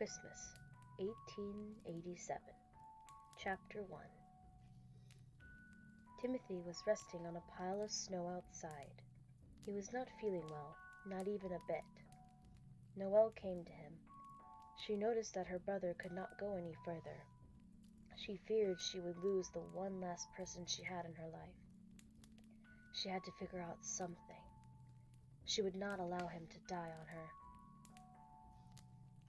Christmas, 1887. Chapter 1. Timothy was resting on a pile of snow outside. He was not feeling well, not even a bit. Noelle came to him. She noticed that her brother could not go any further. She feared she would lose the one last person she had in her life. She had to figure out something. She would not allow him to die on her.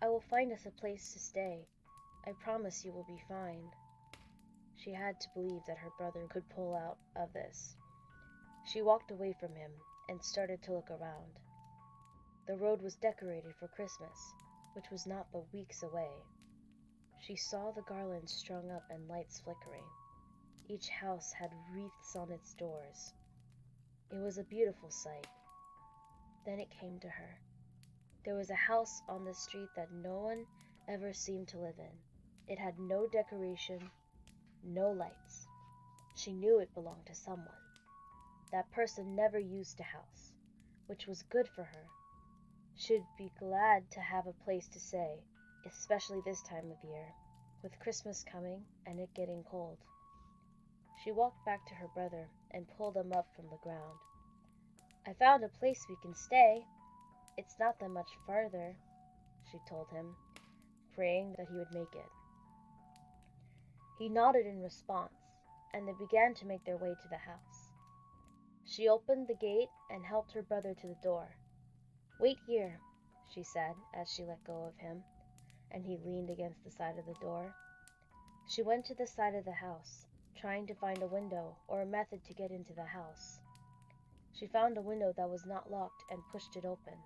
"I will find us a place to stay. I promise you will be fine." She had to believe that her brother could pull out of this. She walked away from him and started to look around. The road was decorated for Christmas, which was not but weeks away. She saw the garlands strung up and lights flickering. Each house had wreaths on its doors. It was a beautiful sight. Then it came to her. There was a house on the street that no one ever seemed to live in. It had no decoration, no lights. She knew it belonged to someone. That person never used a house, which was good for her. She'd be glad to have a place to stay, especially this time of year, with Christmas coming and it getting cold. She walked back to her brother and pulled him up from the ground. "I found a place we can stay. It's not that much farther," she told him, praying that he would make it. He nodded in response, and they began to make their way to the house. She opened the gate and helped her brother to the door. "Wait here," she said as she let go of him, and he leaned against the side of the door. She went to the side of the house, trying to find a window or a method to get into the house. She found a window that was not locked and pushed it open.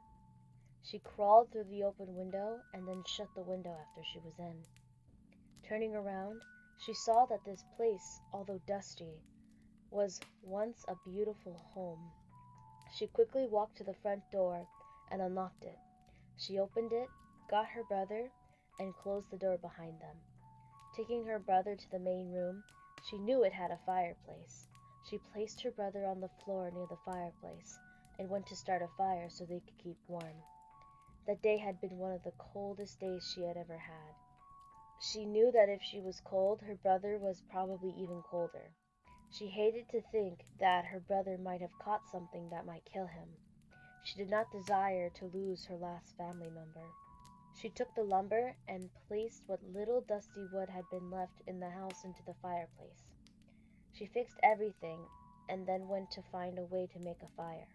She crawled through the open window and then shut the window after she was in. Turning around, she saw that this place, although dusty, was once a beautiful home. She quickly walked to the front door and unlocked it. She opened it, got her brother, and closed the door behind them. Taking her brother to the main room, she knew it had a fireplace. She placed her brother on the floor near the fireplace and went to start a fire so they could keep warm. That day had been one of the coldest days she had ever had. She knew that if she was cold, her brother was probably even colder. She hated to think that her brother might have caught something that might kill him. She did not desire to lose her last family member. She took the lumber and placed what little dusty wood had been left in the house into the fireplace. She fixed everything and then went to find a way to make a fire.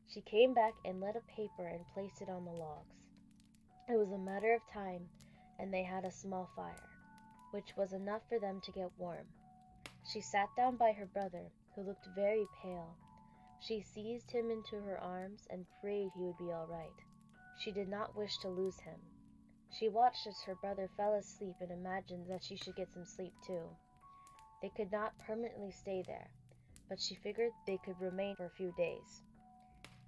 She came back and lit a paper and placed it on the logs. It was a matter of time, and they had a small fire, which was enough for them to get warm. She sat down by her brother, who looked very pale. She seized him into her arms and prayed he would be all right. She did not wish to lose him. She watched as her brother fell asleep and imagined that she should get some sleep too. They could not permanently stay there, but she figured they could remain for a few days,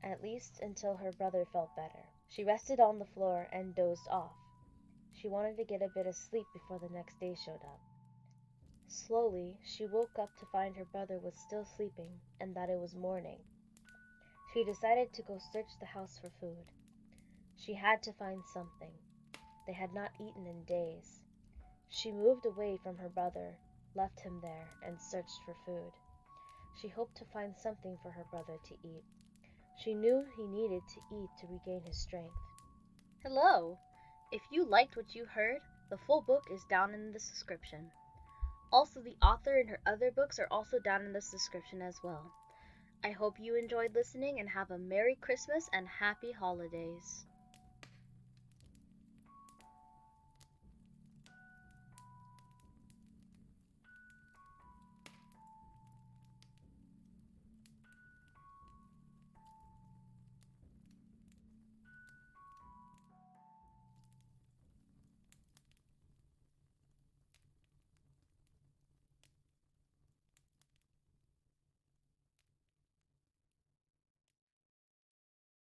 at least until her brother felt better. She rested on the floor and dozed off. She wanted to get a bit of sleep before the next day showed up. Slowly, she woke up to find her brother was still sleeping and that it was morning. She decided to go search the house for food. She had to find something. They had not eaten in days. She moved away from her brother, left him there, and searched for food. She hoped to find something for her brother to eat. She knew he needed to eat to regain his strength. Hello! If you liked what you heard, the full book is down in the description. Also, the author and her other books are also down in this description as well. I hope you enjoyed listening and have a Merry Christmas and Happy Holidays.